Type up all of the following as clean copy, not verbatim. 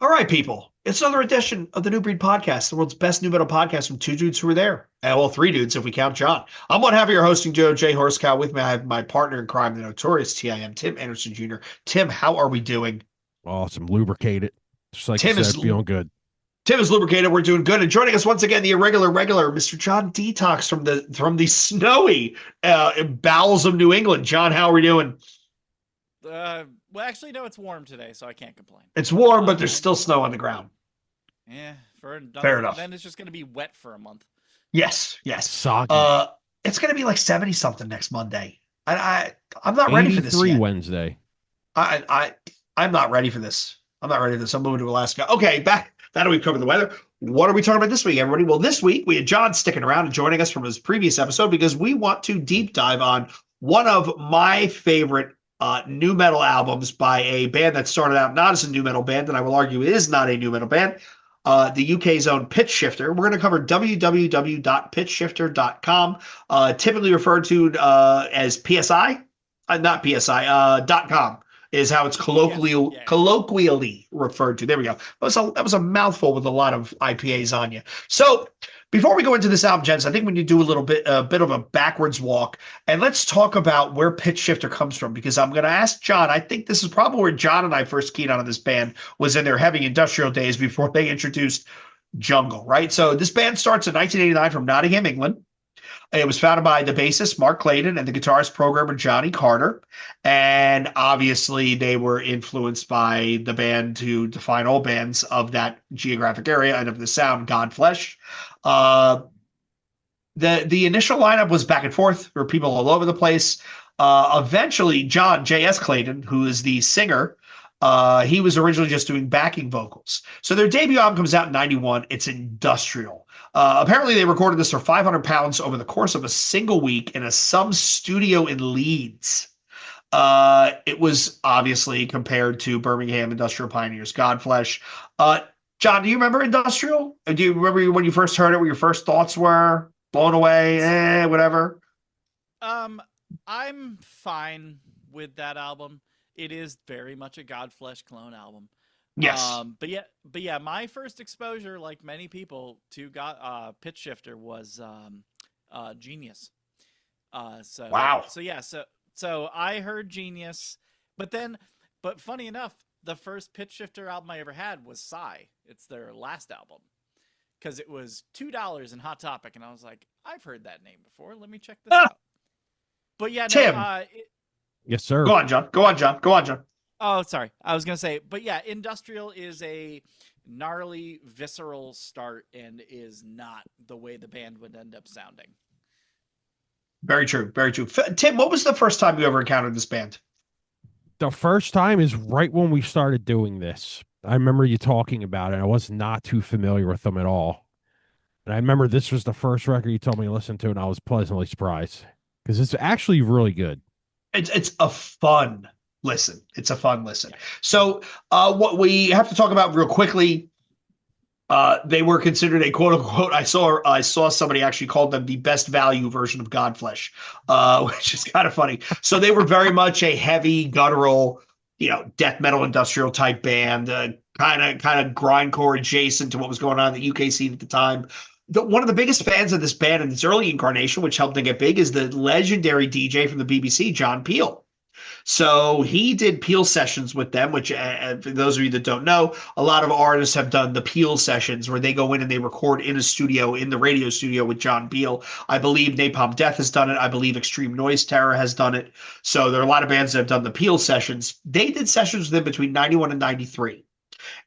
All right, people. It's another edition of the New Breed Podcast, the world's best new metal podcast from two dudes who were there. Well, three dudes if we count John. I'm one half of your hosting Joe J. Horsecow. With me, I have my partner in crime, the notorious TIM, Tim Anderson Jr. Tim, how are we doing? Awesome. Lubricated. Just like you Tim is said, feeling good. Tim is lubricated. We're doing good. And joining us once again, the irregular regular, Mr. John Detox from the snowy bowels of New England. John, how are we doing? Well, actually, no, it's warm today, so I can't complain. It's warm, but there's still snow on the ground. Yeah, for Fair another, enough. then it's just going to be wet for a month. Yes, yes. Soggy. It's gonna be like 70 something next Monday. I'm not ready for this 83 yet. Wednesday. I'm not ready for this. I'm not ready for this. I'm moving to Alaska. Okay, back. Now that we've covered the weather, what are we talking about this week, everybody? Well, this week we had John sticking around and joining us from his previous episode because we want to deep dive on one of my favorite new metal albums by a band that started out not as a new metal band, and I will argue is not a new metal band. The UK's own Pitchshifter. We're going to cover www.pitchshifter.com, typically referred to as PSI, not PSI, .com is how it's Yes, yeah. colloquially referred to. There we go. That was a mouthful with a lot of IPAs on you. So before we go into this album, gents, I think we need to do a bit of a backwards walk, and let's talk about where Pitchshifter comes from. Because I'm going to ask John. I think this is probably where John and I first keyed on this band was in their heavy industrial days before they introduced jungle. Right. So this band starts in 1989 from Nottingham, England. It was founded by the bassist Mark Clayton and the guitarist programmer Johnny Carter. And obviously, they were influenced by the band to define all bands of that geographic area and of the sound, Godflesh. Uh, the initial lineup was back and forth. There were people all over the place. Eventually, John J.S. Clayton, who is the singer, he was originally just doing backing vocals. So their debut album comes out in 91. It's industrial. Apparently, they recorded this for 500 pounds over the course of a single week in a some studio in Leeds. It was obviously compared to Birmingham Industrial Pioneers Godflesh. John, do you remember Industrial? Do you remember when you first heard it, what your first thoughts were? Blown away, whatever? I'm fine with that album. It is very much a Godflesh clone album. Yes. But yeah, my first exposure, like many people, to Pitchshifter was Genius. So Wow. so yeah, so I heard Genius, but funny enough, the first Pitchshifter album I ever had was Psy. It's their last album because it was $2 in Hot Topic, and I was like, I've heard that name before. Let me check this out. But yeah, no, Tim. Yes, sir. Go on, John. Go on, John. Go on, John. Oh, sorry. I was going to say, but yeah, Industrial is a gnarly, visceral start and is not the way the band would end up sounding. Very true. Very true. Tim, what was the first time you ever encountered this band? The first time is right when we started doing this. I remember you talking about it. I was not too familiar with them at all. And I remember this was the first record you told me to listen to, and I was pleasantly surprised because it's actually really good. It's a fun listen. It's a fun listen. Yeah. So what we have to talk about real quickly, they were considered a quote unquote. I saw somebody actually called them the best value version of Godflesh, which is kind of funny. So they were very much a heavy guttural, death metal industrial type band, kind of grindcore adjacent to what was going on in the UK scene at the time. One of the biggest fans of this band in its early incarnation, which helped them get big, is the legendary DJ from the BBC, John Peel. So he did Peel sessions with them, which for those of you that don't know, a lot of artists have done the Peel sessions where they go in and they record in a studio, in the radio studio with John Peel. I believe Napalm Death has done it. I believe Extreme Noise Terror has done it. So there are a lot of bands that have done the Peel sessions. They did sessions with them between 91 and 93.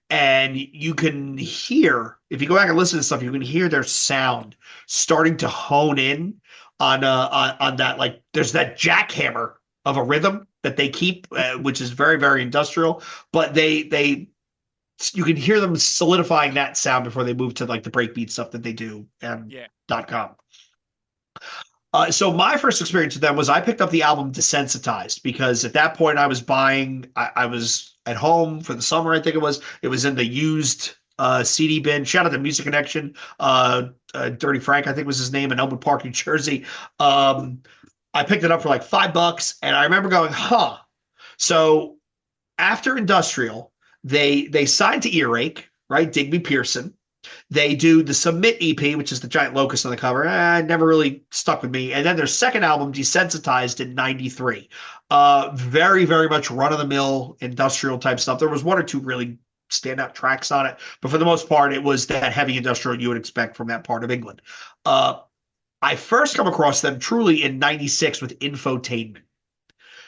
And you can hear, if you go back and listen to stuff, you can hear their sound starting to hone in on that. Like there's that jackhammer of a rhythm that they keep, which is very, very industrial. But you can hear them solidifying that sound before they move to like the breakbeat stuff that they do and Yeah. .com. So my first experience with them was I picked up the album Desensitized because at that point I was I was at home for the summer. I think it was in the used CD bin. Shout out to Music Connection. Dirty Frank, I think was his name, in Elmwood Park, New Jersey. I picked it up for like $5 and I remember going, huh. So after Industrial, They signed to Earache, right? Digby Pearson. They do the Submit EP, which is the giant locust on the cover. Never really stuck with me. And then their second album, Desensitized, in '93. Very, very much run-of-the-mill industrial type stuff. There was one or two really standout tracks on it, but for the most part, it was that heavy industrial you would expect from that part of England. I first come across them truly in '96 with Infotainment.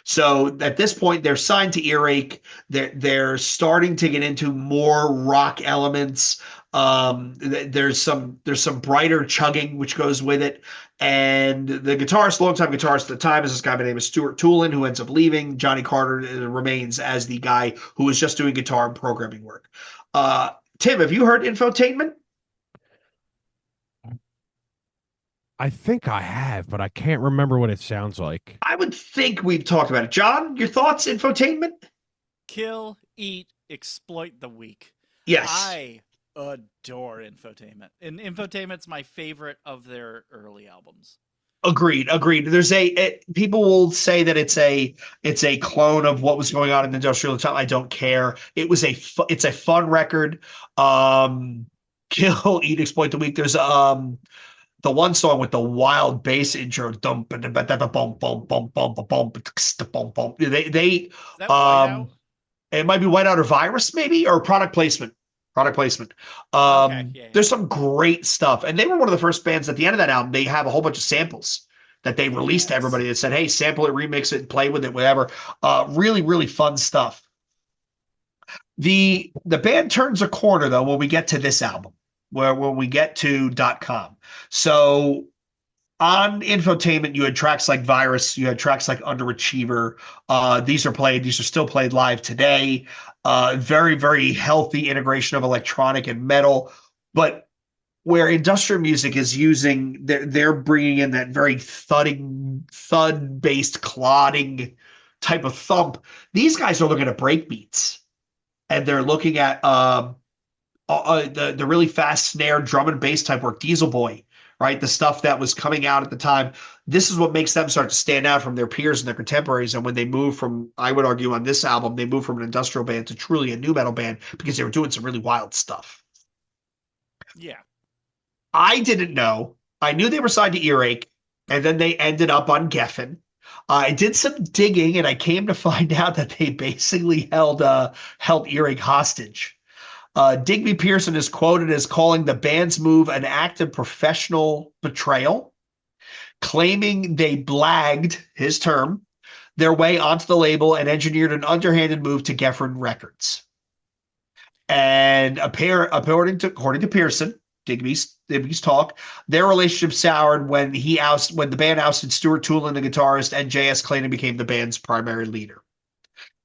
So at this point, they're signed to Earache. They're starting to get into more rock elements. There's some brighter chugging which goes with it. And the guitarist, longtime guitarist at the time, is this guy by the name of Stuart Toolin, who ends up leaving. Johnny Carter remains as the guy who was just doing guitar and programming work. Tim, have you heard Infotainment? I think I have, but I can't remember what it sounds like. I would think we've talked about it. John, your thoughts, Infotainment? Kill, eat, exploit the weak. Yes. I adore Infotainment. And Infotainment's my favorite of their early albums. Agreed. There's people will say that it's a clone of what was going on in the industrial time. I don't care. It's a fun record. Kill, eat, exploit the weak. There's the one song with the wild bass intro, dump and bum bum bum bum bum bum bum. They Is that Whiteout? It might be Whiteout or Virus, maybe, or product placement. Okay, yeah. There's some great stuff, and they were one of the first bands at the end of that album. They have a whole bunch of samples that they released to everybody that said, "Hey, sample it, remix it, play with it, whatever." Really, really fun stuff. The band turns a corner though when we get to this album, when we get to .com. So on Infotainment, you had tracks like Virus, you had tracks like Underachiever. These are still played live today. Very, very healthy integration of electronic and metal. But where industrial music is using, they're bringing in that very thud-based, clodding type of thump. These guys are looking at breakbeats, and they're looking at the really fast snare, drum and bass type work, Diesel Boy, right? The stuff that was coming out at the time. This is what makes them start to stand out from their peers and their contemporaries. And when they move from, I would argue on this album, they moved from an industrial band to truly a nu metal band because they were doing some really wild stuff. Yeah. I didn't know. I knew they were signed to Earache, and then they ended up on Geffen. I did some digging, and I came to find out that they basically held Earache hostage. Digby Pearson is quoted as calling the band's move an act of professional betrayal, claiming they blagged, his term, their way onto the label and engineered an underhanded move to Geffen Records. And according to Pearson, Digby's talk, their relationship soured when the band ousted Stuart Toolin, the guitarist, and J.S. Clayton became the band's primary leader.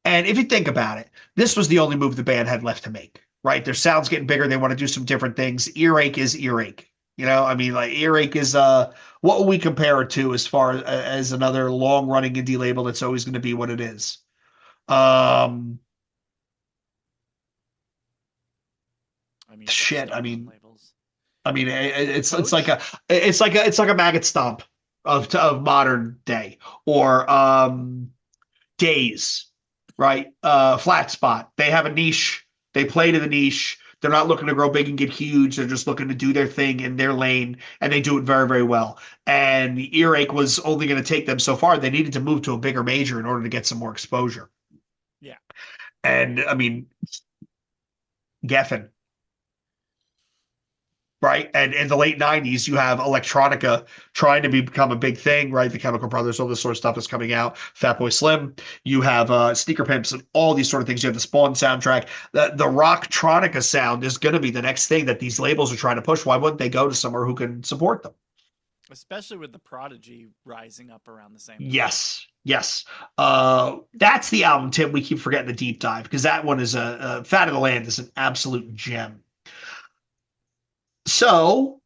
And if you think about it, this was the only move the band had left to make, right? Their sound's getting bigger. They want to do some different things. Earache is Earache. You know, I mean, like Earache is what would we compare it to as far as another long-running indie label that's always going to be what it is? It's like a maggot stomp of modern day, or Days, right? Flat Spot. They have a niche. They play to the niche. They're not looking to grow big and get huge. They're just looking to do their thing in their lane, and they do it very, very well. And Earache was only going to take them so far. They needed to move to a bigger major in order to get some more exposure. Yeah. And I mean, Geffen. Right. And in the late 90s, you have electronica trying to become a big thing, right? The Chemical Brothers, all this sort of stuff is coming out. Fatboy Slim. You have Sneaker Pimps and all these sort of things. You have the Spawn soundtrack. The rock-tronica sound is going to be the next thing that these labels are trying to push. Why wouldn't they go to somewhere who can support them? Especially with the Prodigy rising up around the same time. Yes. That's the album, Tim. We keep forgetting the deep dive because that one is a Fat of the Land is an absolute gem. So,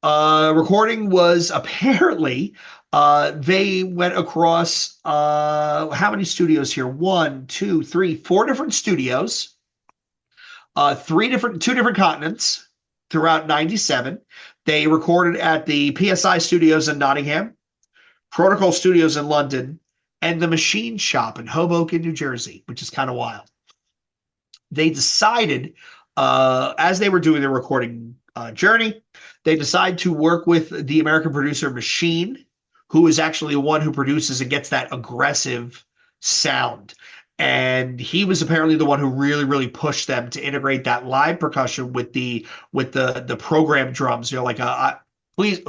recording was apparently, they went across, how many studios here? 1, 2, 3, 4 different studios, two different continents throughout 97. They recorded at the PSI studios in Nottingham, Protocol Studios in London, and the Machine Shop in Hoboken, New Jersey, which is kind of wild. they decided, as they were doing their recording journey, they decided to work with the American producer Machine, who is actually the one who produces and gets that aggressive sound. And he was apparently the one who really, really pushed them to integrate that live percussion with the program drums. You know, like please,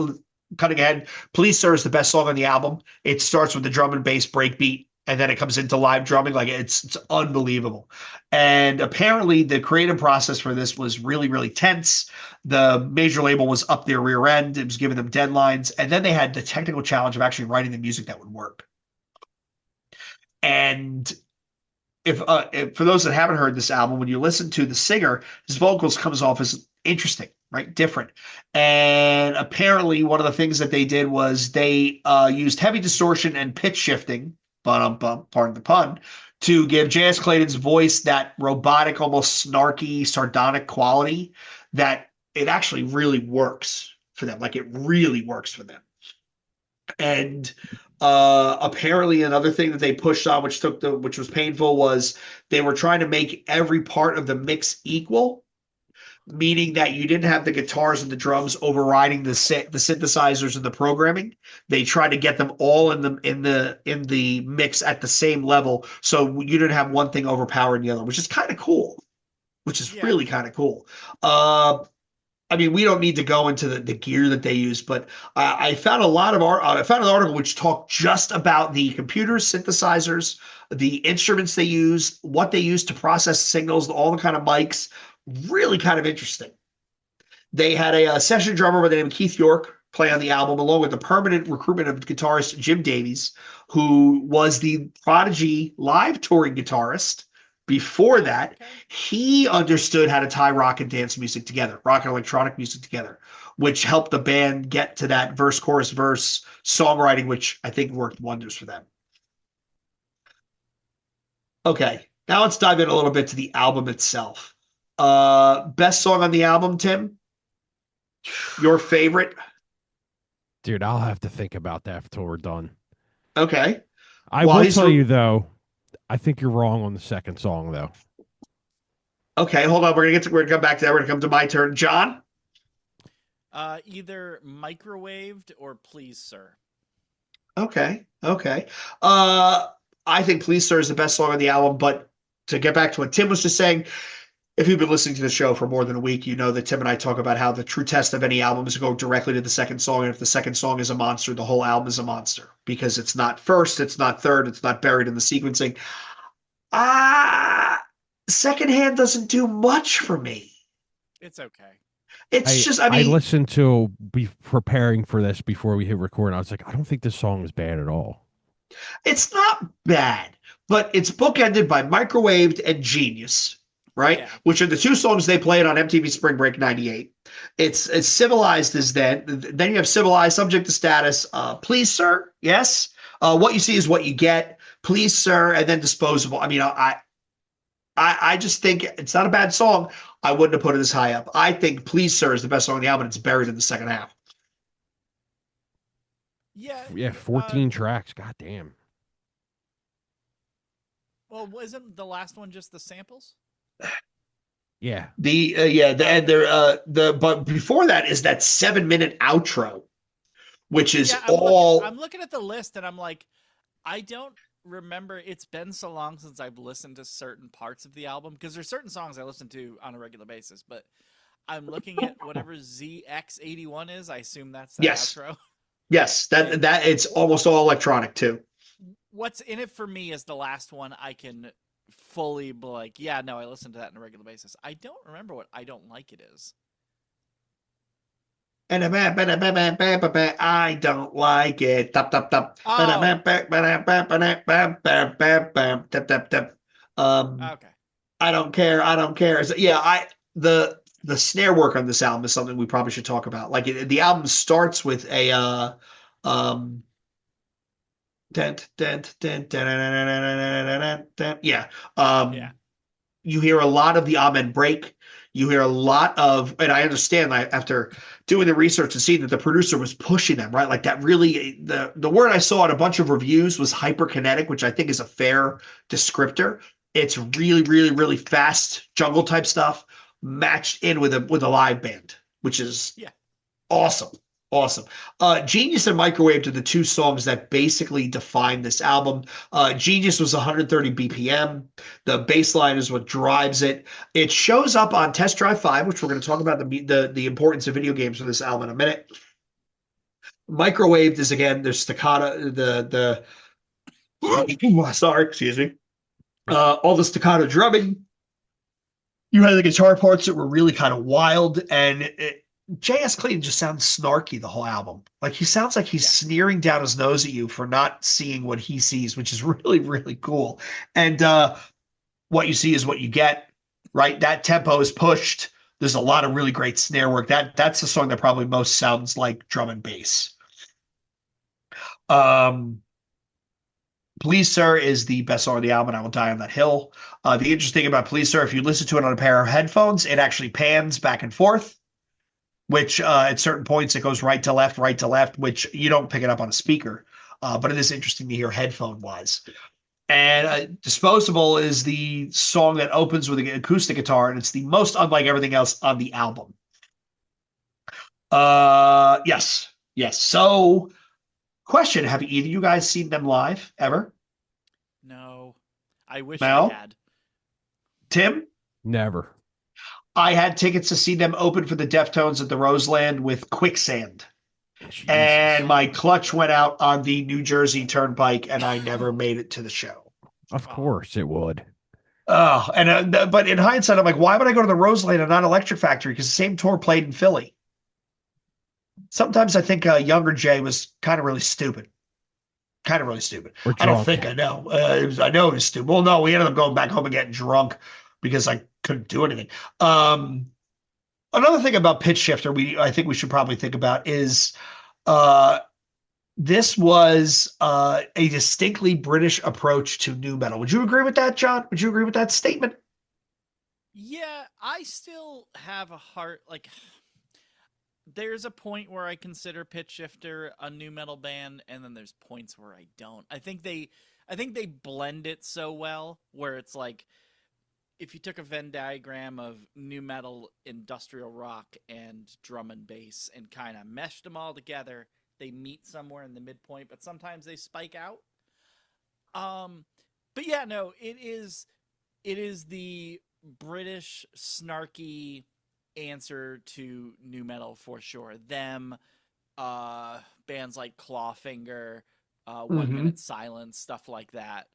cutting ahead, "Please Sir" is the best song on the album. It starts with the drum and bass breakbeat, and then it comes into live drumming. Like it's unbelievable. And apparently the creative process for this was really, really tense. The major label was up their rear end. It was giving them deadlines. And then they had the technical challenge of actually writing the music that would work. And if for those that haven't heard this album, when you listen to the singer, his vocals comes off as interesting, right? Different. And apparently one of the things that they did was they used heavy distortion and pitch shifting, pardon the pun, to give Janice Clayton's voice that robotic, almost snarky, sardonic quality that it actually really works for them. Like it really works for them. And apparently another thing that they pushed on, which was painful, was they were trying to make every part of the mix equal, meaning that you didn't have the guitars and the drums overriding the synthesizers and the programming. They tried to get them all in the mix at the same level, so you didn't have one thing overpowering the other, which is kind of cool. Which is really kind of cool. I mean, we don't need to go into the gear that they use, but I found I found an article which talked just about the computers, synthesizers, the instruments they use, what they use to process signals, all the kind of mics. Really kind of interesting. They had a session drummer by the name of Keith York play on the album, along with the permanent recruitment of guitarist Jim Davies, who was the Prodigy live touring guitarist. Before that, he understood how to tie rock and dance music together, rock and electronic music together, which helped the band get to that verse, chorus, verse songwriting, which I think worked wonders for them. Okay, now let's dive in a little bit to the album itself. Best song on the album, Tim? Your favorite? Dude, I'll have to think about that until we're done. Okay. I will tell you, though, I think you're wrong on the second song, though. Okay, hold on. We're gonna come back to that. We're gonna come to my turn. John? Either Microwaved or Please Sir. Okay. I think Please Sir is the best song on the album, but to get back to what Tim was just saying, if you've been listening to the show for more than a week, you know that Tim and I talk about how the true test of any album is to go directly to the second song. And if the second song is a monster, the whole album is a monster because it's not first, it's not third, it's not buried in the sequencing. Secondhand doesn't do much for me. It's okay. I listened to preparing for this before we hit record, and I was like, I don't think this song is bad at all. It's not bad, but it's bookended by Microwaved and Genius, right? Yeah. Which are the two songs they played on MTV Spring Break '98. It's Civilized is then. Then you have Civilized, Subject to Status, Please Sir, yes. What You See Is What You Get, Please Sir, and then Disposable. I mean, I just think it's not a bad song. I wouldn't have put it this high up. I think Please Sir is the best song on the album. It's buried in the second half. Yeah, 14 tracks. God damn. Well, wasn't the last one just the samples? Yeah. But before that is that 7-minute outro, which is I'm looking at the list and I'm like, I don't remember. It's been so long since I've listened to certain parts of the album because there's certain songs I listen to on a regular basis, but I'm looking at whatever ZX81 is. I assume that's the outro. Yes, that it's almost all electronic too. What's in it for me is the last one. I can fully be like, yeah, no, I listen to that on a regular basis. I don't remember what I Don't Like It is. I don't like it. Okay. I don't care. Yeah, the snare work on this album is something we probably should talk about. Like the album starts with a you hear a lot of the Amen break. You hear a lot of, and I understand after doing the research and seeing that the producer was pushing them, right? Like that really, the word I saw in a bunch of reviews was hyperkinetic, which I think is a fair descriptor. It's really, really, really fast jungle type stuff matched in with a live band, which is Yeah. awesome. Awesome. Genius and Microwave are the two songs that basically define this album. Genius was 130 BPM. The bass line is what drives it. It shows up on Test Drive 5, which we're going to talk about the importance of video games for this album in a minute. Microwave is again the staccato, the sorry, excuse me. All the staccato drumming. You had the guitar parts that were really kind of wild, and J.S. Clayton just sounds snarky the whole album. Like he sounds like he's sneering down his nose at you for not seeing what he sees, which is really, really cool. And what you see is what you get, right? That tempo is pushed. There's a lot of really great snare work. That's the song that probably most sounds like drum and bass. Please Sir is the best song of the album, and I Will Die on That Hill. The interesting thing about Please Sir, if you listen to it on a pair of headphones, it actually pans back and forth, which at certain points it goes right to left, which you don't pick it up on a speaker. But it is interesting to hear headphone-wise. And Disposable is the song that opens with an acoustic guitar, and it's the most unlike everything else on the album. Yes. So, question, have either of you guys seen them live ever? No. I wish Mel? I had. Tim? Never. I had tickets to see them open for the Deftones at the Roseland with Quicksand. Jesus. And my clutch went out on the New Jersey Turnpike, and I never made it to the show. Of course it would. But in hindsight, I'm like, why would I go to the Roseland and not Electric Factory? Because the same tour played in Philly. Sometimes I think younger Jay was kind of really stupid. I don't think I know. I know it was stupid. Well, no, we ended up going back home and getting drunk because I couldn't do anything. Another thing about Pitchshifter I think we should probably think about is this was a distinctly British approach to nu metal. Would you agree with that, John? Would you agree with that statement? Yeah, I still have a heart like there's a point where I consider Pitchshifter a nu metal band, and then there's points where I don't. I think they blend it so well where it's like if you took a Venn diagram of nu metal, industrial rock, and drum and bass and kind of meshed them all together, they meet somewhere in the midpoint, but sometimes they spike out. But yeah, no, it is the British snarky answer to nu metal for sure. Them, bands like Clawfinger, 1 Minute Silence, stuff like that.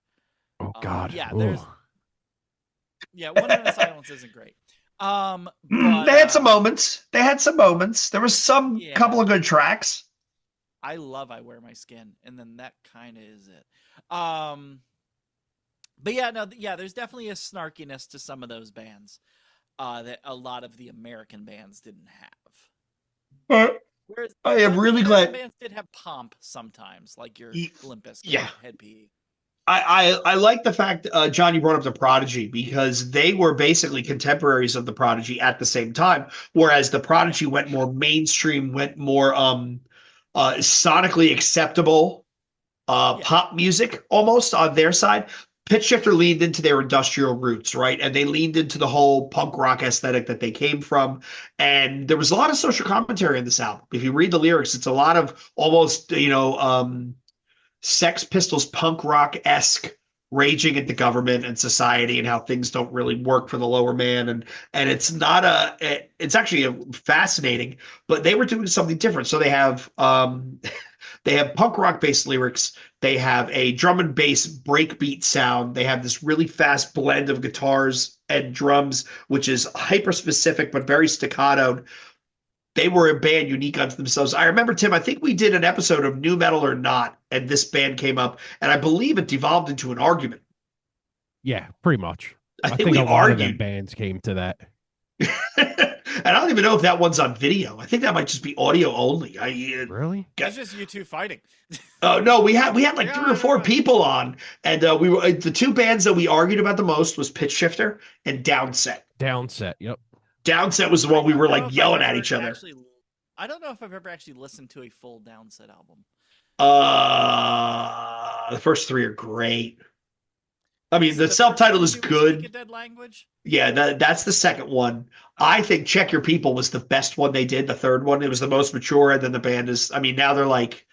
Oh God. Yeah, Ooh. there's 1 Minute Silence isn't great. But, they had some moments. There was some couple of good tracks. I love I Wear My Skin, and then that kind of is it. But yeah, there's definitely a snarkiness to some of those bands that a lot of the American bands didn't have. Whereas I am really glad bands did have pomp sometimes, like your Olympus, Head PE. I like the fact, John, you brought up the Prodigy because they were basically contemporaries of the Prodigy at the same time, whereas the Prodigy went more mainstream, went more sonically acceptable pop music almost on their side. Pitchshifter leaned into their industrial roots, right? And they leaned into the whole punk rock aesthetic that they came from. And there was a lot of social commentary in this album. If you read the lyrics, it's a lot of almost, Sex Pistols punk rock-esque raging at the government and society and how things don't really work for the lower man. And it's not it's actually fascinating, but they were doing something different. So they have punk rock based lyrics. They have a drum and bass breakbeat sound. They have this really fast blend of guitars and drums, which is hyper specific, but very staccato. They were a band unique unto themselves. I remember, Tim, I think we did an episode of Nu Metal or Not, and this band came up, and I believe it devolved into an argument. Yeah, pretty much. I think a we lot argued. of them bands came to that. And I don't even know if that one's on video. I think that might just be audio only. Really? It's just you two fighting. No, we had like 3 or 4 people on, and we were the 2 bands that we argued about the most was Pitchshifter and Downset. Downset, yep. Downset was the one we were like yelling at each other. I don't know if I've ever actually listened to a full Downset album. The first 3 are great. I mean, the the first self-title one is do we speak a good. dead language? Yeah, that's the second one. I think Check Your People was the best one they did. The third one, it was the most mature, and then the band is. I mean, now they're like,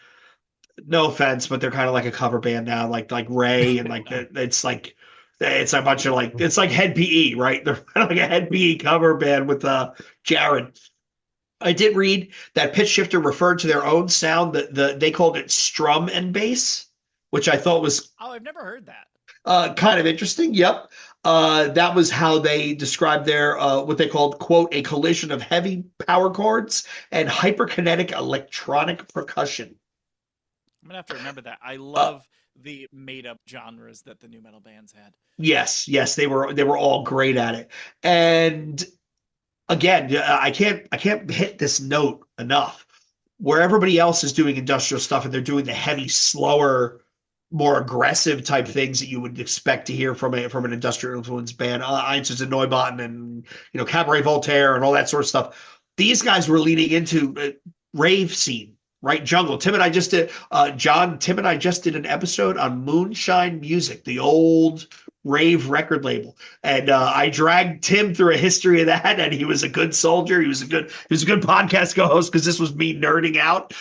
no offense, but they're kind of like a cover band now, like Ray and like it's a bunch of like it's like Head PE, right? They're kind of like a Head PE cover band with Jared. I did read that Pitchshifter referred to their own sound that they called it strum and bass, which I thought was Oh, I've never heard that. kind of interesting. Yep. That was how they described their what they called, quote, a collision of heavy power chords and hyperkinetic electronic percussion. I'm gonna have to remember that. I Uh, love the made-up genres that the new metal bands had. yes, they were all great at it. And again, I can't hit this note enough. Where everybody else is doing industrial stuff and they're doing the heavy, slower, more aggressive type things that you would expect to hear from an industrial influence band, Einstein and Neubauten and Cabaret Voltaire and all that sort of stuff. These guys were leaning into rave scene, right? Jungle. Tim and I just did Tim and I just did an episode on Moonshine Music, the old rave record label, and I dragged Tim through a history of that, and he was a good soldier. He was a good podcast co-host because this was me nerding out.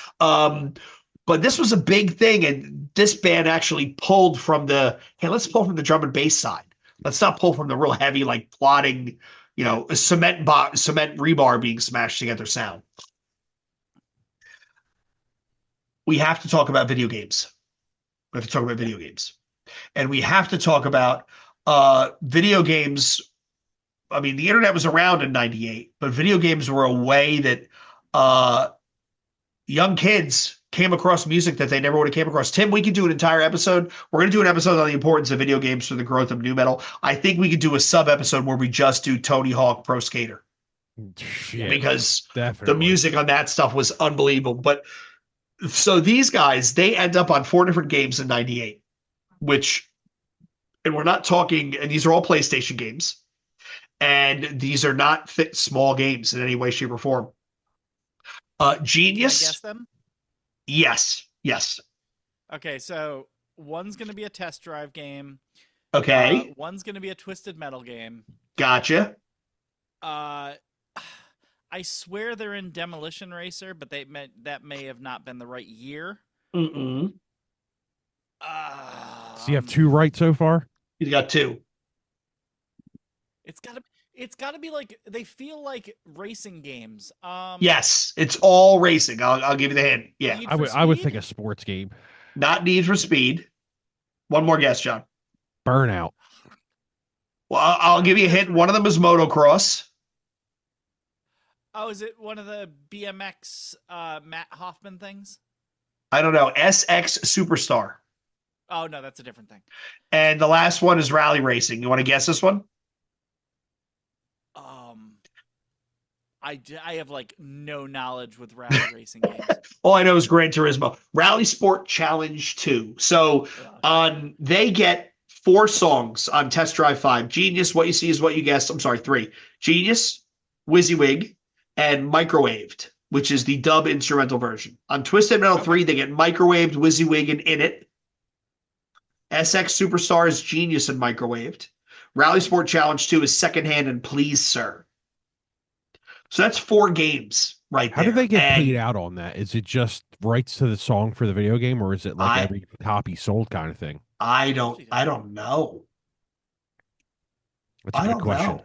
But this was a big thing, and this band actually pulled from let's pull from the drum and bass side. Let's not pull from the real heavy, like plotting, cement rebar being smashed together sound. We have to talk about video games. We have to talk about video games. And we have to talk about video games. I mean, the internet was around in 98, but video games were a way that young kids came across music that they never would have came across. Tim, we could do an entire episode. We're going to do an episode on the importance of video games for the growth of nu metal. I think we could do a sub episode where we just do Tony Hawk Pro Skater. Shit, because definitely. the music on that stuff was unbelievable. But so these guys, they end up on 4 different games in 98, and we're not talking, and these are all PlayStation games, and these are not small games in any way, shape, or form. Genius. Can I guess them? Yes. Okay, so one's going to be a test drive game. Okay. One's going to be a Twisted Metal game. Gotcha. I swear they're in Demolition Racer, but that may have not been the right year. Mm-mm. So you have 2 right so far? You got 2. It's got to be like, they feel like racing games. Yes, it's all racing. I'll give you the hint. Yeah. I would think a sports game. Not Need for Speed. One more guess, John. Burnout. Well, I'll give you a hint. One of them is motocross. Oh, is it one of the BMX Matt Hoffman things? I don't know. SX Superstar. Oh, no, that's a different thing. And the last one is rally racing. You want to guess this one? I have like no knowledge with rally racing games. All I know is Gran Turismo. Rally Sport Challenge 2. So they get 4 songs on Test Drive 5. Genius, What You See Is What You Guess. I'm sorry, 3. Genius, WYSIWYG, and Microwaved, which is the dub instrumental version. On Twisted Metal 3, they get Microwaved, WYSIWYG, and In It. SX Superstar is Genius and Microwaved. Rally Sport Challenge 2 is Secondhand and Please Sir. So that's 4 games right there. How do they get paid out on that? Is it just rights to the song for the video game, or is it like every copy sold kind of thing? I don't know. That's a good question. Know.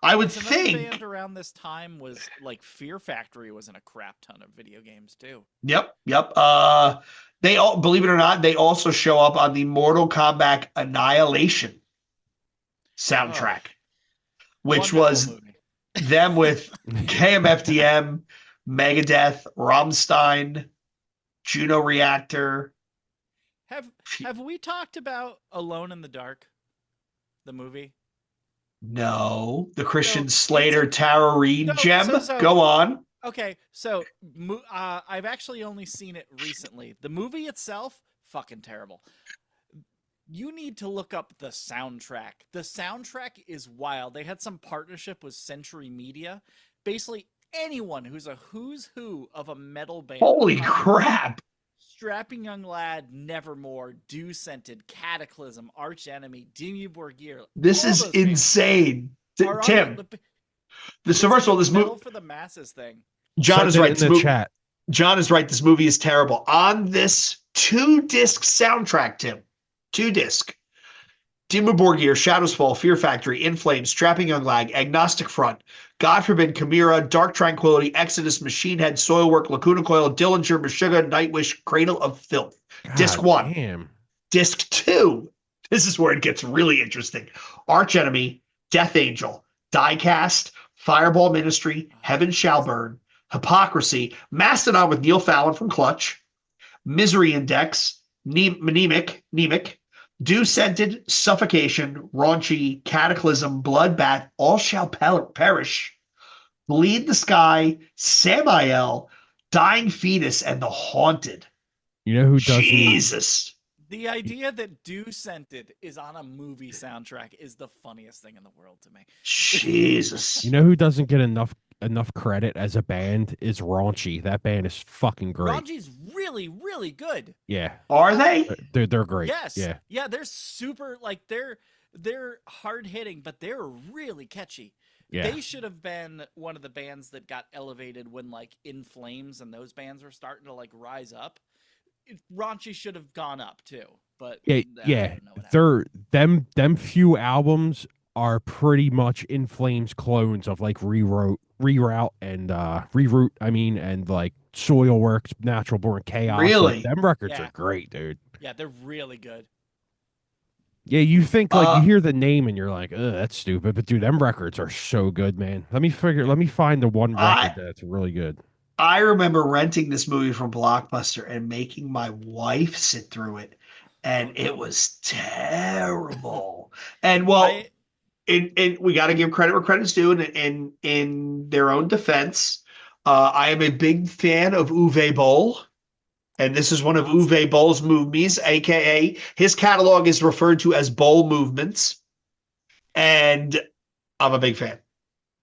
I would Another think band around this time was like Fear Factory was in a crap ton of video games too. Yep. They all, believe it or not, they also show up on the Mortal Kombat Annihilation soundtrack, which was movie. them with KMFDM, Megadeth, Rammstein, Juno Reactor. Have we talked about Alone in the Dark, the movie? No, the Christian Slater Tara Reid gem. So, Go on. Okay, so I've actually only seen it recently. The movie itself, fucking terrible. You need to look up the soundtrack. The soundtrack is wild. They had some partnership with Century Media. Basically, anyone who's a who's who of a metal band. Holy crap. Strapping Young Lad, Nevermore, Dew Scented, Cataclysm, Arch Enemy, Dimmu Borgir. This All is those bands insane. are on Tim, it's so like first of all, a this movie, metal for the masses thing. John is Send it right. in the chat. John is right. This movie is terrible. On this 2-disc soundtrack, Tim, 2-disc, Dimmu Borgir, Shadows Fall, Fear Factory, In Flames, Strapping Young Lag, Agnostic Front, God Forbid, Chimera, Dark Tranquility, Exodus, Machine Head, Soilwork, Lacuna Coil, Dillinger, Meshuggah, Nightwish, Cradle of Filth. Disc God 1. damn. Disc 2. This is where it gets really interesting. Arch Enemy, Death Angel, Diecast, Fireball Ministry, Heaven Shall Burn, Hypocrisy, Mastodon with Neil Fallon from Clutch, Misery Index, Nemic, Dew Scented, Suffocation, Raunchy, Cataclysm, Bloodbath, All Shall Perish, Bleed the Sky, Samael, Dying Fetus, and The Haunted. You know who doesn't? Jesus. The idea that Dew Scented is on a movie soundtrack is the funniest thing in the world to me. Jesus. You know who doesn't get enough credit as a band is Raunchy. That band is fucking great. Raunchy's really, really good. Yeah. Are they? They're great. Yes. Yeah. Yeah, they're super, like, they're hard hitting, but they're really catchy. Yeah. They should have been one of the bands that got elevated when, like, In Flames and those bands were starting to, like, rise up. Raunchy should have gone up too, but Yeah. They're them few albums are pretty much In Flames clones of like Reroute and Reroute, and like Soilworks, Natural Born Chaos. Really? Like, them records Yeah. are great, dude. Yeah, they're really good. Yeah, you think like you hear the name and you're like, ugh, that's stupid. But dude, them records are so good, man. Let me find the one record that's really good. I remember renting this movie from Blockbuster and making my wife sit through it, and it was terrible. And well, we got to give credit where credit's due. In their own defense, I am a big fan of Uwe Boll, and this is one of Uwe Boll's movies, aka his catalog is referred to as Boll Movements, and I'm a big fan.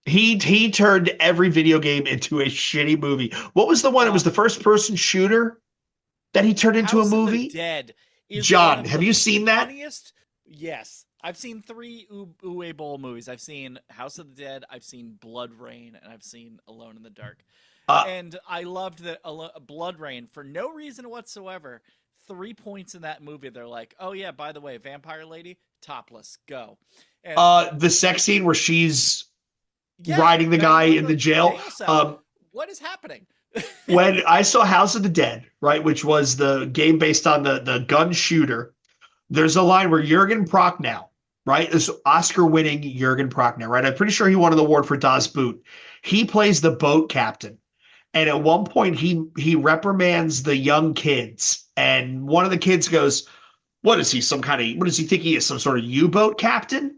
He turned every video game into a shitty movie. What was the one? It was the first-person shooter that he turned into a House of movie. the Dead. John, have you seen that? Funniest? Yes, I've seen 3 Uwe Boll movies. I've seen House of the Dead, I've seen Blood Rain, and I've seen Alone in the Dark. And I loved that Blood Rain for no reason whatsoever. 3 points in that movie. They're like, oh yeah, by the way, vampire lady, topless, go. And, the sex scene where she's riding the guy in the jail. What is happening? When I saw House of the Dead, right, which was the game based on the gun shooter, there's a line where Jürgen Prochnow, right, this Oscar-winning Jürgen Prochnow, right, I'm pretty sure he won an award for Das Boot. He plays the boat captain, and at one point he reprimands the young kids, and one of the kids goes, what does he think he is, some sort of U-boat captain?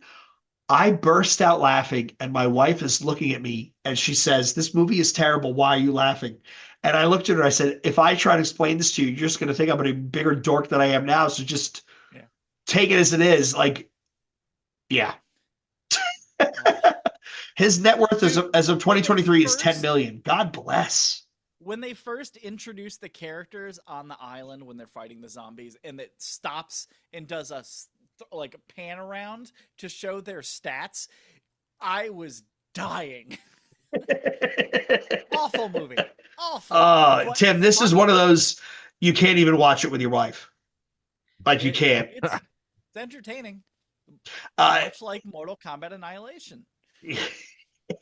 I burst out laughing, and my wife is looking at me, and she says, this movie is terrible. Why are you laughing? And I looked at her, I said, if I try to explain this to you, you're just going to think I'm a bigger dork than I am now, so just take it as it is. Like, yeah. His net worth as of 2023 is $10 million. God bless. When they first introduce the characters on the island when they're fighting the zombies, and it stops and does a like a pan around to show their stats, I was dying. Awful movie. Awful. Tim, this is one of those you can't even watch it with your wife. Like you can't. It's entertaining. Much like Mortal Kombat Annihilation.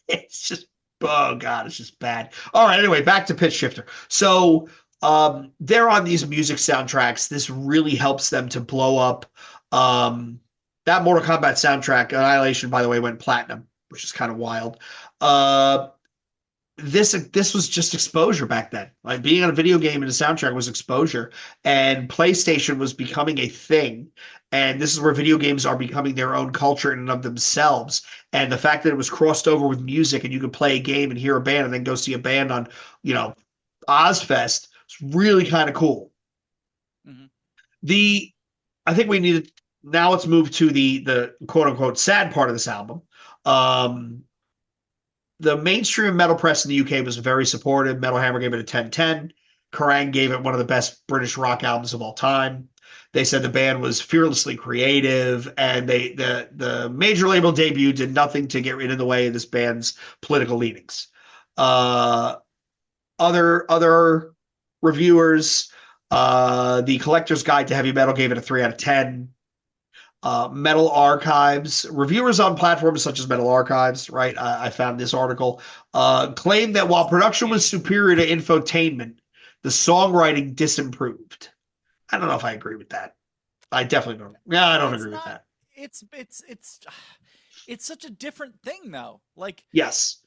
It's just, oh God, it's just bad. All right, anyway, back to Pitchshifter. So they're on these music soundtracks. This really helps them to blow up. That Mortal Kombat soundtrack, Annihilation, by the way, went platinum, which is kind of wild. This was just exposure back then. Like being on a video game and a soundtrack was exposure, and PlayStation was becoming a thing. And this is where video games are becoming their own culture in and of themselves. And the fact that it was crossed over with music, and you could play a game and hear a band and then go see a band on, Ozfest, it's really kind of cool. Mm-hmm. I think we need to, now let's move to the quote unquote sad part of this album. The mainstream metal press in the UK was very supportive. Metal Hammer gave it a 10/10. Kerrang gave it one of the best British rock albums of all time. They said the band was fearlessly creative, and the major label debut did nothing to get in the way of this band's political leanings. Uh, other reviewers, the Collector's Guide to Heavy Metal gave it a 3 out of 10. Metal Archives, reviewers on platforms such as Metal Archives, right? I found this article, claimed that while production was superior to Infotainment, the songwriting disimproved. I don't know if I agree with that. I definitely don't. Yeah, I don't agree with that. It's such a different thing though. Like, yes.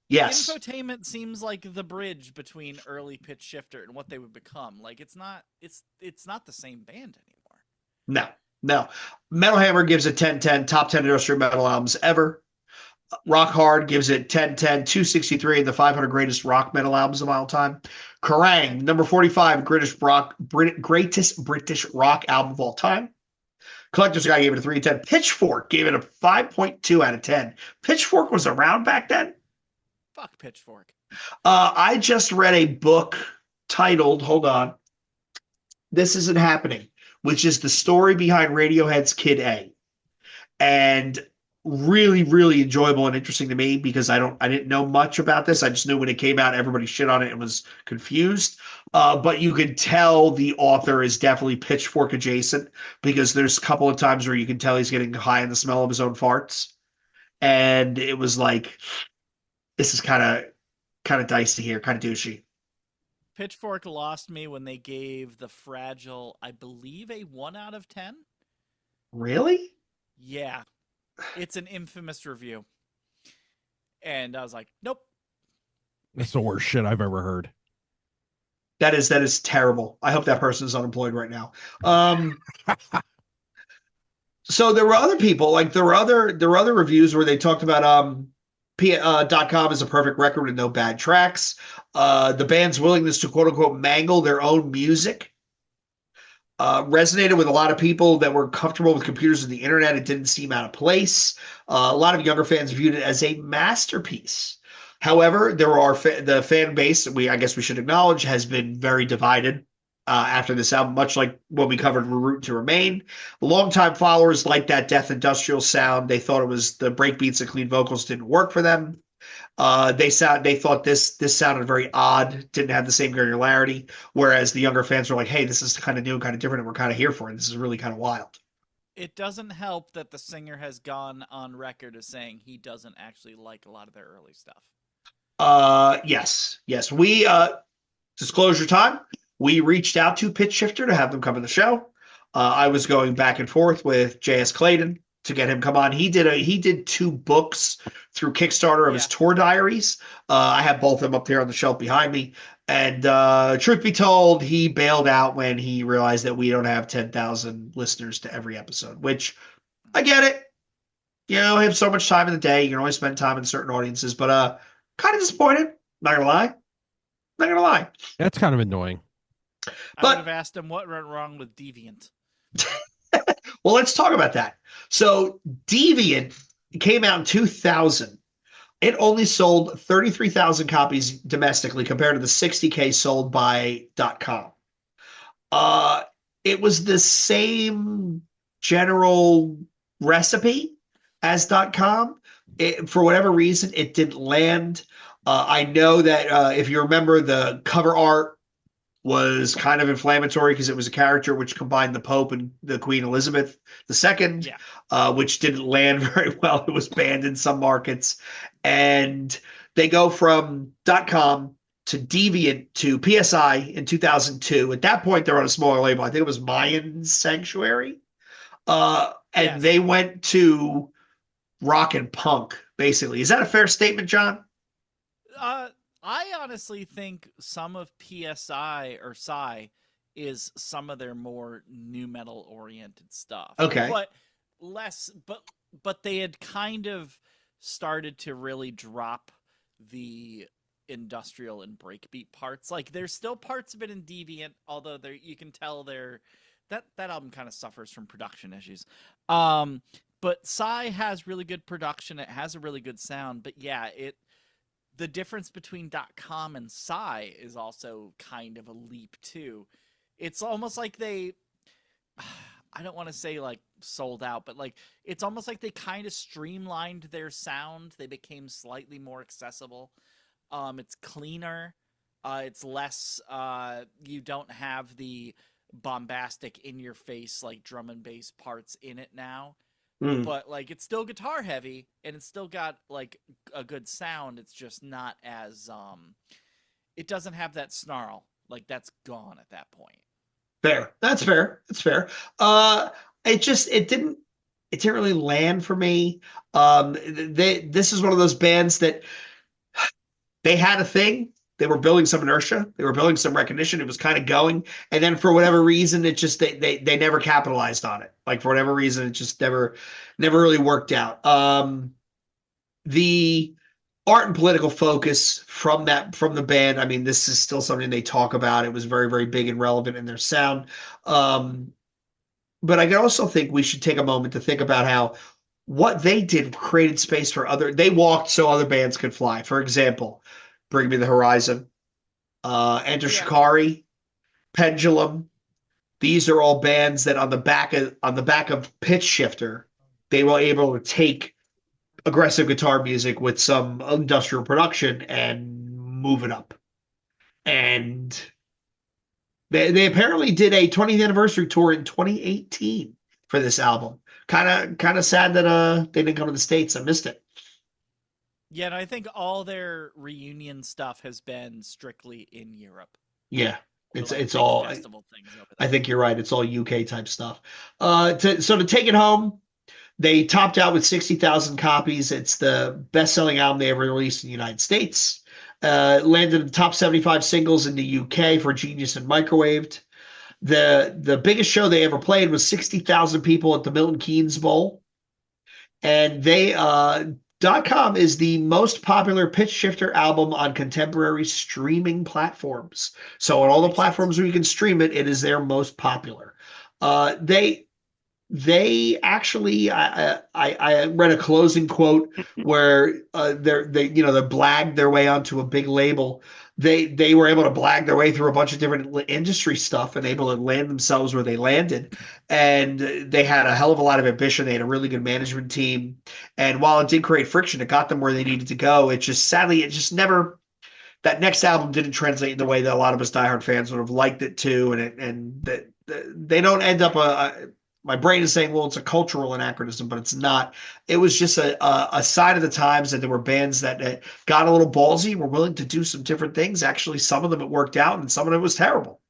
Infotainment seems like the bridge between early Pitchshifter and what they would become. Like, it's not the same band anymore. No. Metal Hammer gives it 10/10, top 10 industrial metal albums ever. Rock Hard gives it 10/10, 263 in the 500 greatest rock metal albums of all time. Kerrang, number 45, greatest British rock album of all time. Collector's Guide gave it a 3/10. Pitchfork gave it a 5.2 out of 10. Pitchfork was around back then? Fuck Pitchfork. I just read a book titled, hold on, This Isn't Happening, which is the story behind Radiohead's Kid A. And really, really enjoyable and interesting to me because I didn't know much about this. I just knew when it came out, everybody shit on it and was confused. But you could tell the author is definitely Pitchfork adjacent because there's a couple of times where you can tell he's getting high in the smell of his own farts. And it was like, this is kind of dicey here, kind of douchey. Pitchfork lost me when they gave The Fragile, I believe, a 1 out of 10. Really? Yeah. It's an infamous review. And I was like, nope. That's the worst shit I've ever heard. That is terrible. I hope that person is unemployed right now. So there were other people, like there were other reviews where they talked about .com is a perfect record with no bad tracks. The band's willingness to quote unquote mangle their own music resonated with a lot of people that were comfortable with computers and the internet. It didn't seem out of place. A lot of younger fans viewed it as a masterpiece. However, the fan base, I guess we should acknowledge, has been very divided after this album, much like what we covered with Root to Remain. Longtime followers liked that death industrial sound. They thought it was the breakbeats and clean vocals didn't work for them. They thought this sounded very odd, didn't have the same granularity, whereas the younger fans were like, hey, this is kind of new and kind of different, and we're kind of here for it. This is really kind of wild. It doesn't help that the singer has gone on record as saying he doesn't actually like a lot of their early stuff. Yes. We, disclosure time, we reached out to Pitchshifter to have them come on the show. I was going back and forth with J.S. Clayton to get him come on. He did 2 books through Kickstarter of his tour diaries. I have both of them up there on the shelf behind me. And truth be told, he bailed out when he realized that we don't have 10,000 listeners to every episode, which I get it. You know, have so much time in the day. You can only spend time in certain audiences, but kind of disappointed. Not gonna lie. That's kind of annoying. I would have asked him what went wrong with Deviant. Well, let's talk about that. So Deviant came out in 2000. It only sold 33,000 copies domestically compared to the 60K sold by .com. It was the same general recipe as .com. For whatever reason, it didn't land. I know that if you remember, the cover art was kind of inflammatory because it was a character which combined the Pope and the Queen Elizabeth II, which didn't land very well. It was banned in some markets. And they go from .com to Deviant to PSI in 2002. At that point, they're on a smaller label. I think it was Mayan Sanctuary. And they went to rock and punk, basically. Is that a fair statement, John? I honestly think some of PSI or Psy is some of their more nu metal oriented stuff. Okay. But they had kind of started to really drop the industrial and breakbeat parts. Like there's still parts of it in Deviant, although you can tell that album kind of suffers from production issues. But Psy has really good production. It has a really good sound, but yeah, the difference between .com and Psy is also kind of a leap too. It's almost like they, I don't want to say like sold out, but like it's almost like they kind of streamlined their sound. They became slightly more accessible. It's cleaner. It's less. You don't have the bombastic in your face like drum and bass parts in it now. Mm. But like it's still guitar heavy and it's still got like a good sound. It's just not as it doesn't have that snarl. Like that's gone at that point. Fair. That's fair. That's fair. It didn't really land for me. This is one of those bands that they had a thing. They were building some inertia. They were building some recognition. It was kind of going, and then for whatever reason, it just they never capitalized on it. Like for whatever reason, it just never really worked out. The art and political focus from the band. I mean, this is still something they talk about. It was very, very big and relevant in their sound. But I can also think we should take a moment to think about how what they did created space for they walked so other bands could fly. For example, Bring Me the Horizon, Enter Shikari, Pendulum. These are all bands that on the back of Pitchshifter, they were able to take aggressive guitar music with some industrial production and move it up. And they apparently did a 20th anniversary tour in 2018 for this album. Kind of sad that they didn't come to the States. I missed it. Yeah, and I think all their reunion stuff has been strictly in Europe. Yeah, Like it's all festival things over I there. think you're right. It's all UK type stuff. To take it home, they topped out with 60,000 copies. It's the best-selling album they ever released in the United States. Landed in the top 75 singles in the UK for Genius and Microwaved. The biggest show they ever played was 60,000 people at the Milton Keynes Bowl. And they .com is the most popular Pitchshifter album on contemporary streaming platforms. So on all the Makes platforms where you can stream it, it is their most popular. They actually, I read a closing quote where they blagged their way onto a big label. They were able to blag their way through a bunch of different industry stuff and able to land themselves where they landed. And they had a hell of a lot of ambition. They had a really good management team. And while it did create friction, it got them where they needed to go. It just never. That next album didn't translate in the way that a lot of us diehard fans would have liked it to, and they don't end up my brain is saying, well, it's a cultural anachronism, but it's not. It was just a sign of the times that there were bands that got a little ballsy, were willing to do some different things. Actually, some of them it worked out, and some of it was terrible.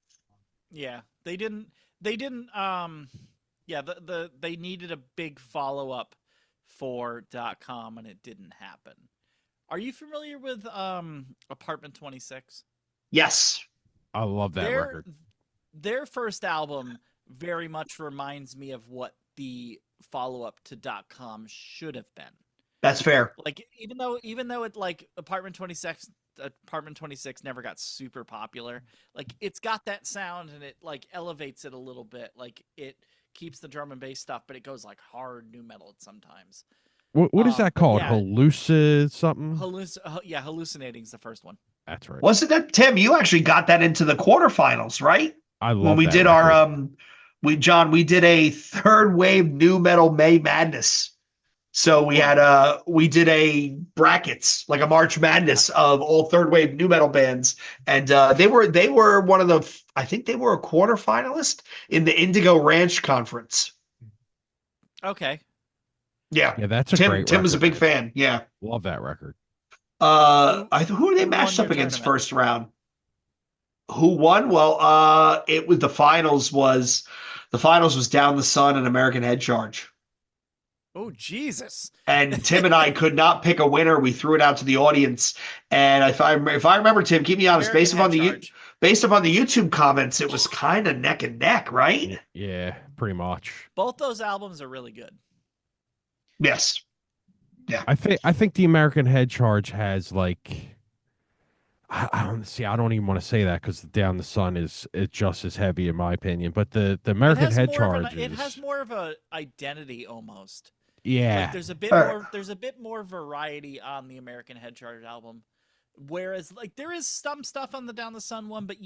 Yeah, they didn't. Yeah, they needed a big follow up for .com, and it didn't happen. Are you familiar with Apartment 26? Yes. I love that record. Their first album very much reminds me of what the follow-up to .com should have been. That's fair. Like even though it like Apartment 26 never got super popular, like it's got that sound and it like elevates it a little bit. Like it keeps the drum and bass stuff, but it goes like hard nu metal sometimes. What is that called? Yeah. Hallucid something? Hallucinating's the first one. That's right. Wasn't that Tim? You actually got that into the quarterfinals, right? I love when we that did record. we did a third wave nu metal May Madness. So we did a brackets, like a March Madness of all third wave nu metal bands, and they were one of the, I think they were a quarterfinalist in the Indigo Ranch Conference. Okay. Yeah, that's a great record. Tim was a big fan. Yeah, love that record. Who were they matched up against tournament? first round? Who won? Well, it was the finals was Down the Sun and American Head Charge. Oh Jesus! And Tim and I could not pick a winner. We threw it out to the audience, and if I remember, Tim, keep me honest. Based upon the YouTube comments, it was kind of neck and neck, right? Yeah, pretty much. Both those albums are really good. Yes. Yeah. I think the American Head Charge has like, I don't even want to say that because Down the Sun is just as heavy in my opinion. But the American Head Charge it has more of a identity almost. Yeah. Like there's a bit more variety on the American Head Charge album. Whereas like there is some stuff on the Down the Sun one, but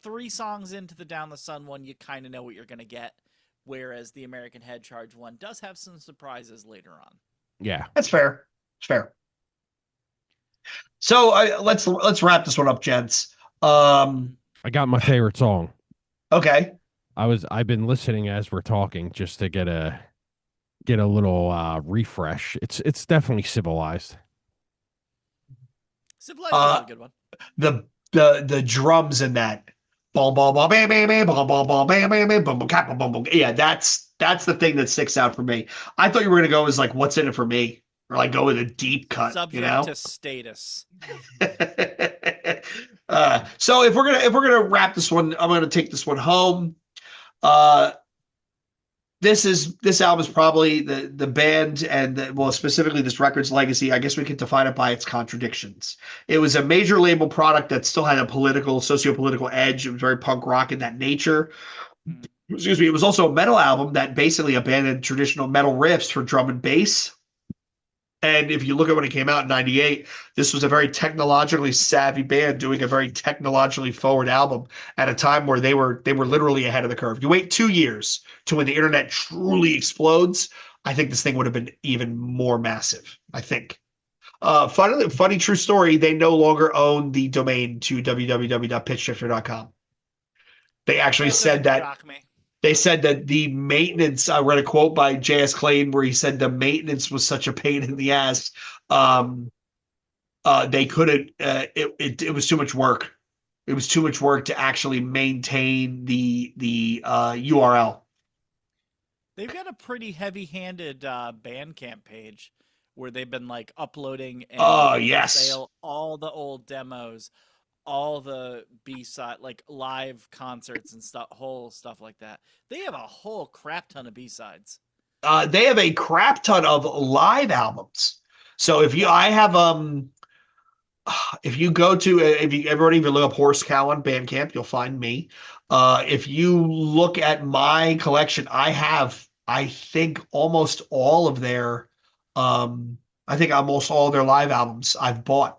3 songs into the Down the Sun one, you kind of know what you're going to get. Whereas the American Head Charge one does have some surprises later on. Yeah, That's fair. It's fair. So let's wrap this one up, gents. I got my favorite song. Okay. I've been listening as we're talking just to get a little refresh. It's definitely Civilized. Civilized is a good one. The drums in that. Boom, boom, boom, bam, bam, bam, boom, boom, boom, bam, bam, bam, boom, boom, boom, boom, boom. Yeah, that's the thing that sticks out for me. I thought you were gonna go as like, what's in it for me, or like go with a deep cut. Subject to status. So if we're gonna wrap this one, I'm gonna take this one home. This album is probably the band and specifically this record's legacy. I guess we can define it by its contradictions. It was a major label product that still had a socio-political edge. It was very punk rock in that nature. Excuse me. It was also a metal album that basically abandoned traditional metal riffs for drum and bass. And if you look at when it came out in '98, this was a very technologically savvy band doing a very technologically forward album at a time where they were literally ahead of the curve. You wait 2 years to when the internet truly explodes, I think this thing would have been even more massive, I think. Funny true story, they no longer own the domain to www.pitchshifter.com. They actually said that. They said that the maintenance, I read a quote by J.S. Clayton where he said the maintenance was such a pain in the ass. They couldn't, it was too much work. It was too much work to actually maintain the URL. They've got a pretty heavy-handed Bandcamp page where they've been like uploading and yes, sale all the old demos, all the B-side, like live concerts and whole stuff like that. They have a whole crap ton of B-sides. They have a crap ton of live albums. So if you everyone even look up Horse Cow on Bandcamp, you'll find me. If you look at my collection, I think almost all of their live albums I've bought.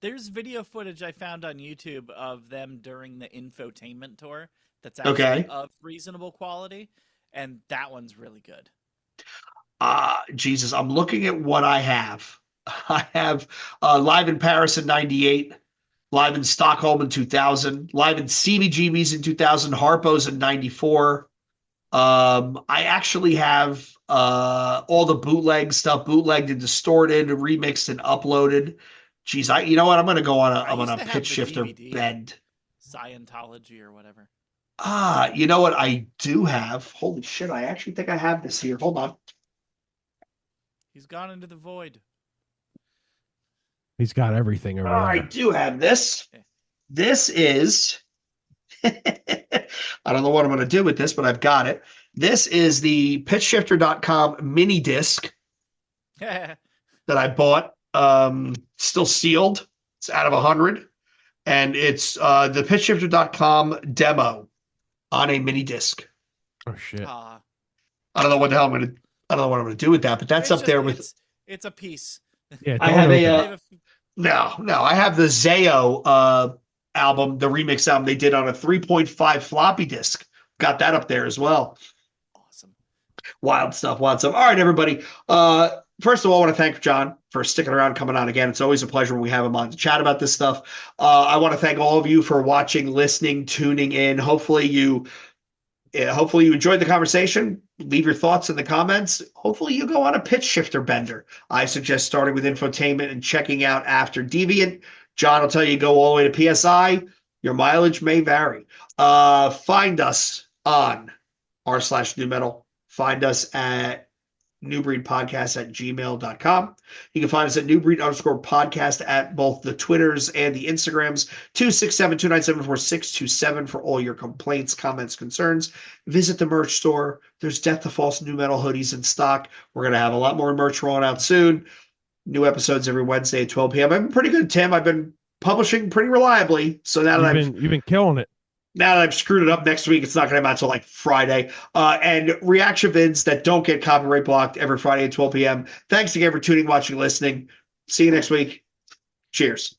There's video footage I found on YouTube of them during the Infotainment tour that's actually of reasonable quality, and that one's really good. Jesus, I'm looking at what I have. I have live in Paris in '98, live in Stockholm in 2000, live in CBGB's in 2000, Harpo's in '94. I actually have all the bootleg stuff, bootlegged and distorted, remixed and uploaded. Geez, you know what? I'm gonna go on a Pitchshifter bend. Scientology or whatever. You know what? I do have. Holy shit! I actually think I have this here. Hold on. He's gone into the void. He's got everything over there. I do have this. This is. I don't know what I'm going to do with this, but I've got it. This is the Pitchshifter.com mini disc that I bought. Still sealed. It's out of 100, and it's the Pitchshifter.com demo on a mini disc. Oh shit! I don't know what the hell I'm going to do with that, but that's up there with. It's a piece. Yeah, I have I have the Zayo album, the remix album they did on a 3.5 floppy disk. Got that up there as well. Awesome. Wild stuff. All right, everybody. First of all, I want to thank John for sticking around, coming on again. It's always a pleasure when we have him on to chat about this stuff. I want to thank all of you for watching, listening, tuning in. Hopefully you enjoyed the conversation. Leave your thoughts in the comments. Hopefully you go on a Pitchshifter bender. I suggest starting with Infotainment and checking out After Deviant. John will tell you go all the way to PSI. Your mileage may vary. Find us on r/numetal. Find us at newbreedpodcast@gmail.com. You can find us at newbreed_podcast at both the Twitters and the Instagrams. 267-297-4627 for all your complaints, comments, concerns. Visit the merch store. There's Death to False New Metal hoodies in stock. We're going to have a lot more merch rolling out soon. New episodes every Wednesday at 12 p.m. I've been pretty good, Tim. I've been publishing pretty reliably. So now that you've been killing it. Now that I've screwed it up, next week it's not going to come out until like Friday. And reaction vids that don't get copyright blocked every Friday at 12 p.m. Thanks again for tuning, watching, listening. See you next week. Cheers.